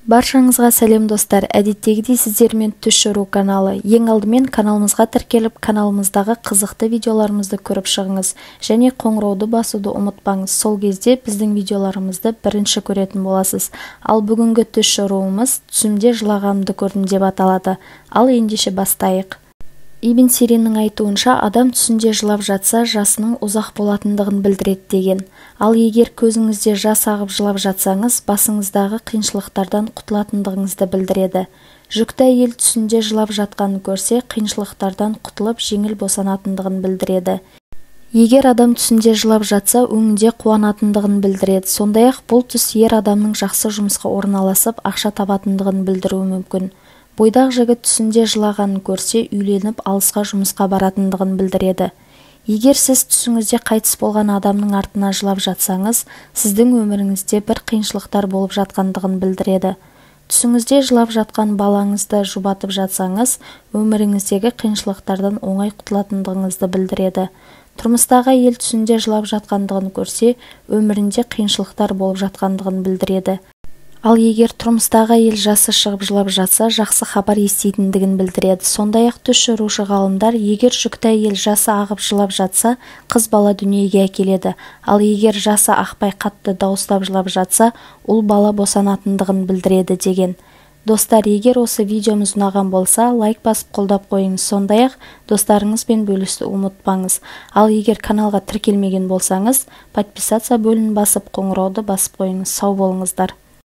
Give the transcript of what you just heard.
Баршаңызға сәлем достар, әдеттегідей сіздермен түс шору каналы. Ең алдымен каналымызға тіркеліп, каналымыздағы қызықты видеоларымызды көріп шығыңыз, және қоңырауды басуды ұмытпаңыз. Сол кезде біздің видеоларымызды бірінші көретін боласыз. Ал бүгінгі түс шоруымыз түсімде жылағанымды көрдім деп аталады. Ал ендеше бастайық. Ибн Сириннің айтуынша, адам түсінде жылап жатса, жасының ұзақ болатындығын білдіреді деген. Ал егер көзіңізде жас ағып жылап жатсаңыз, басыңыздағы қиыншылықтардан құтылатындығыңызды білдіреді. Жүкті әйел түсінде жылап жатқанын көрсе, қиыншылықтардан құтылып, жеңіл босанатындығын білдіреді. Егер адам түсінде жылап жатса, өңінде қуанатындығын білдіреді. Сондай-ақ бұл түс ер адамның жақсы жұмысқа орналасып, ақша табатындығын білдіруі мүмкін. Бойдақ жігіт түсінде жылағанын көрсе, үйленіп, алысқа жұмысқа баратындығын білдіреді. Егер сіз түсіңізде қайтыс болған адамның артына жылап жатсаңыз, сіздің өміріңізде бір қиыншылықтар болып жатқандығын білдіреді. Түсіңізде жылап жатқан балаңызды жұбатып жатсаңыз, өміріңіздегі қиыншылықтардан оңай құтылатындығыңызды білдіреді. Тұрмыстағы әйел түсінде жылап жатқандығын көрсе, өмірінде қиыншылықтар болып жатқандығын білдіреді. Ал егер тұрмыстағы әйел жасы шығып жылап жатса, жақсы хабар еститіндігін білдіреді. Сондай-ақ түс шорушы ғалымдар, егер жүкті әйел жасы ағып жылап жатса, қыз бала дүниеге әкеледі. Ал егер жасы ақпай қатты дауыстап жылап жатса, ұл бала босанатындығын білдіреді деген. Достар, егер осы видеомыз ұнаған болса, лайк басып қолдап қойыңыз. Сондай-ақ достарыңызбен бөлісуді ұмытпаңыз. Ал егер каналға тіркелмеген болсаңыз, подписаться бөлімін басып, қоңырауды басып қойыңыз. Сау болыңыздар.